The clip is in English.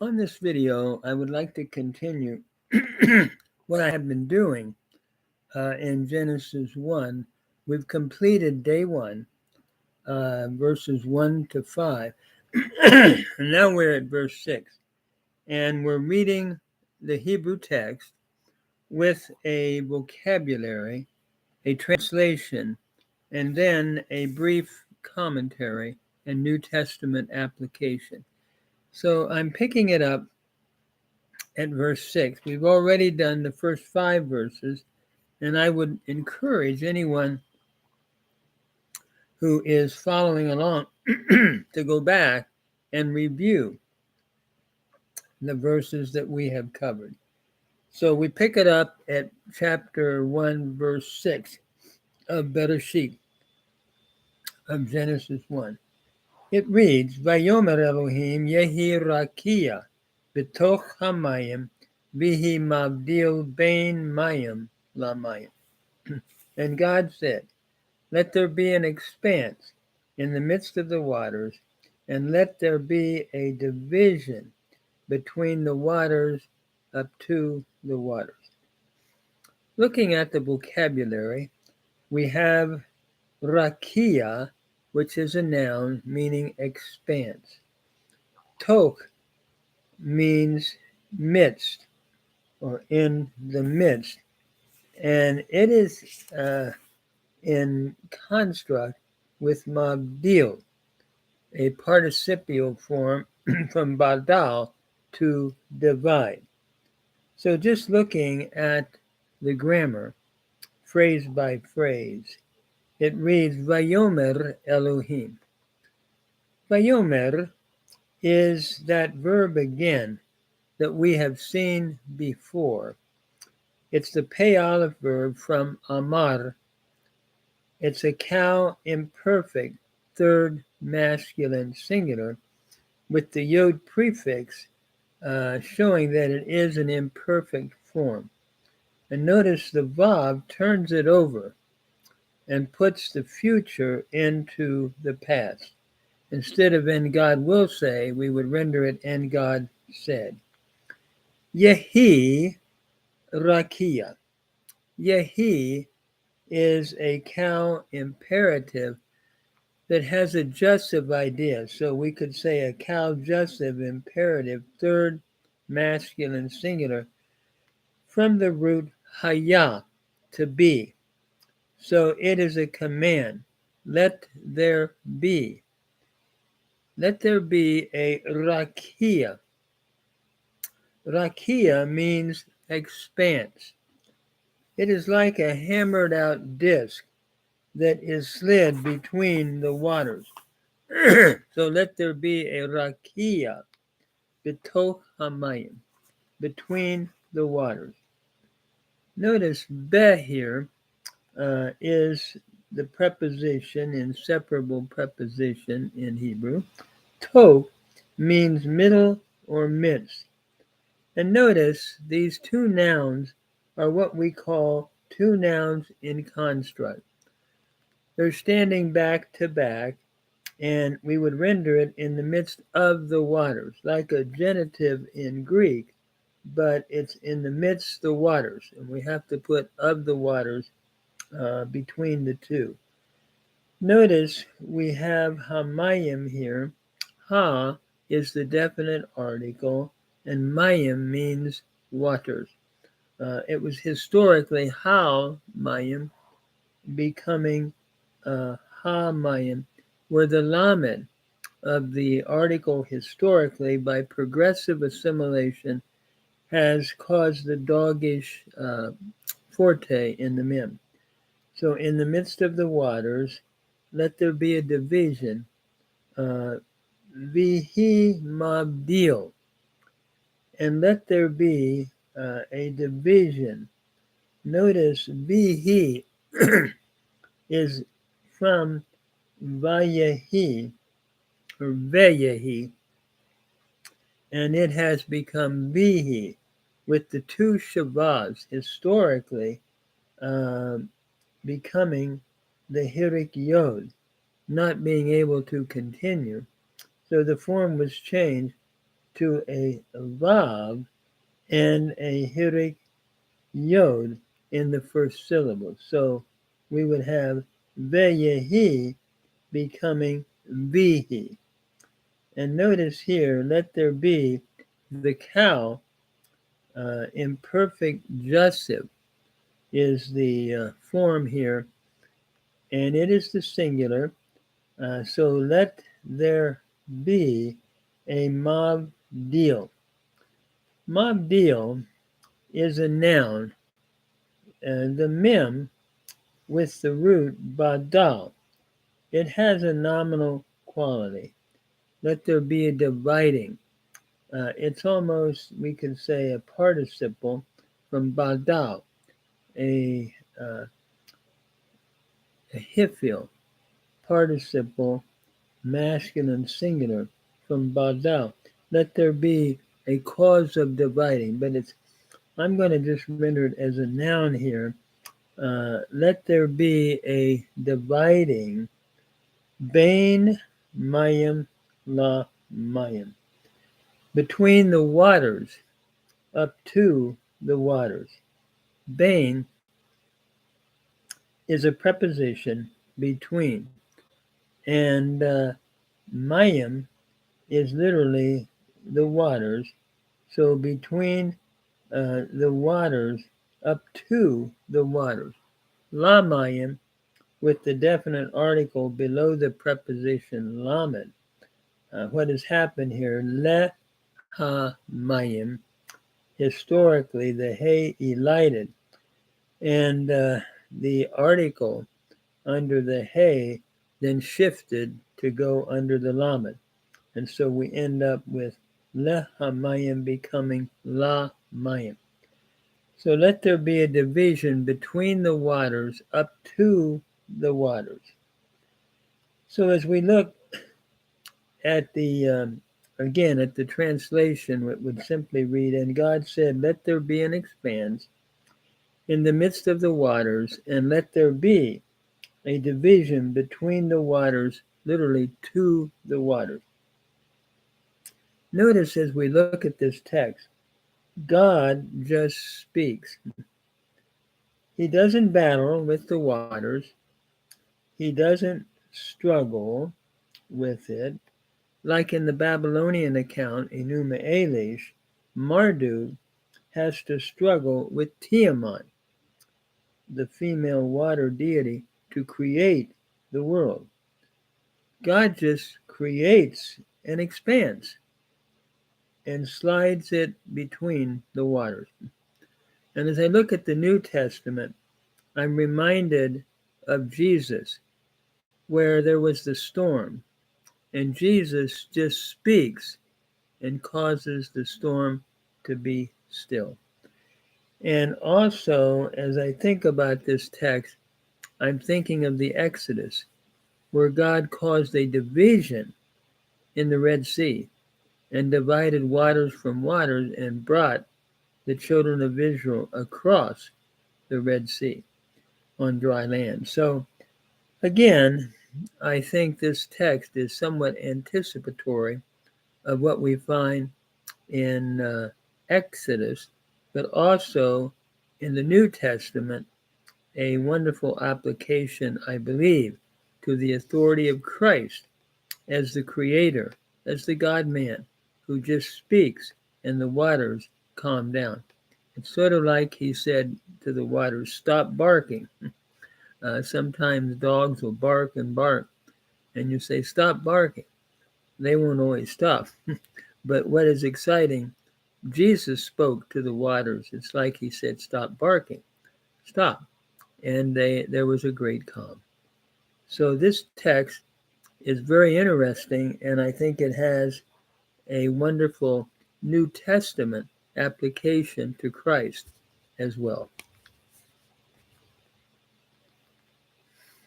On this video, I would like to continue what I have been doing in Genesis 1. We've completed day 1, verses 1 to 5. And now we're at verse 6. And we're reading the Hebrew text with a vocabulary, a translation, and then a brief commentary and New Testament application. So I'm picking it up at verse 6. We've already done the first 5 verses, and I would encourage anyone who is following along to go back and review the verses that we have covered. So we pick it up at chapter 1, verse 6 of Bereshit, of Genesis 1. It reads, Vayomer Elohim yehi rakia b'toch hamayim vihi mavdil bein mayim lamayim. And God said, let there be an expanse in the midst of the waters, and let there be a division between the waters up to the waters. Looking at the vocabulary, we have rakia, which is a noun meaning expanse. Toch means midst or in the midst, and it is in construct with mabdil, a participial form from badal, to divide. So just looking at the grammar, phrase by phrase, it reads Vayomer Elohim. Vayomer is that verb again that we have seen before. It's the pay aleph verb from amar. It's a cow imperfect third masculine singular with the yod prefix showing that it is an imperfect form. And notice the vav turns it over and puts the future into the past. Instead of and God will say, we would render it and God said. Yehi rakia. Yehi is a cow imperative that has a jussive idea. So we could say a cow jussive imperative, third masculine singular, from the root haya, to be. So it is a command. Let there be. Let there be a rakia. Rakia means expanse. It is like a hammered out disc that is slid between the waters. So let there be a rakia b'toch hamayim, between the waters. Notice be here is the preposition, inseparable preposition in Hebrew. Toch means middle or midst. And notice these two nouns are what we call two nouns in construct. They're standing back to back, and we would render it in the midst of the waters, like a genitive in Greek, but it's in the midst of the waters, and we have to put of the waters between the two. Notice we have hamayim here. Ha is the definite article, and mayim means waters. It was historically how mayim becoming ha-mayim, where the lamed of the article historically, by progressive assimilation, has caused the doggish forte in the mem. So in the midst of the waters, let there be a division, vihi mabdil, and let there be a division. Notice vihi is from vayehi or veyehi, and it has become vihi with the two shavas historically becoming the hirik yod, not being able to continue. So the form was changed to a vav and a hirik yod in the first syllable. So we would have veyehi becoming vihi. And notice here, let there be the cow, imperfect jussive is the form here, and it is the singular. So let there be a mavdil. Mavdil is a noun, the mem with the root badal. It has a nominal quality. Let there be a dividing. It's almost, we could say, a participle from badal, a, uh, a hifil, participle, masculine singular, from badal. Let there be a cause of dividing, but I'm going to just render it as a noun here. Let there be a dividing, bain mayim la mayim, between the waters, up to the waters. Bain is a preposition between, and mayim is literally the waters. So between the waters, up to the waters. La mayim with the definite article below the preposition lamed. What has happened here? Le ha mayim. Historically, the hay elided, and the article under the hay then shifted to go under the lamed. And so we end up with le hamayim becoming la mayim. So let there be a division between the waters up to the waters. So as we look at the, again, at the translation, it would simply read, and God said, let there be an expanse in the midst of the waters, and let there be a division between the waters, literally to the waters. Notice as we look at this text, God just speaks. He doesn't battle with the waters. He doesn't struggle with it. Like in the Babylonian account, Enuma Elish, Marduk has to struggle with Tiamat, the female water deity, to create the world. God just creates an expanse and slides it between the waters. And as I look at the New Testament, I'm reminded of Jesus, where there was the storm, and Jesus just speaks and causes the storm to be still. And also, as I think about this text, I'm thinking of the Exodus, where God caused a division in the Red Sea and divided waters from waters and brought the children of Israel across the Red Sea on dry land. So again, I think this text is somewhat anticipatory of what we find in Exodus, but also in the New Testament, a wonderful application, I believe, to the authority of Christ as the creator, as the God-man, who just speaks and the waters calm down. It's sort of like he said to the waters, stop barking. Sometimes dogs will bark and bark, and you say, stop barking. They won't always stop. But what is exciting, Jesus spoke to the waters. It's like he said, stop barking, stop. And there was a great calm. So this text is very interesting, and I think it has a wonderful New Testament application to Christ as well.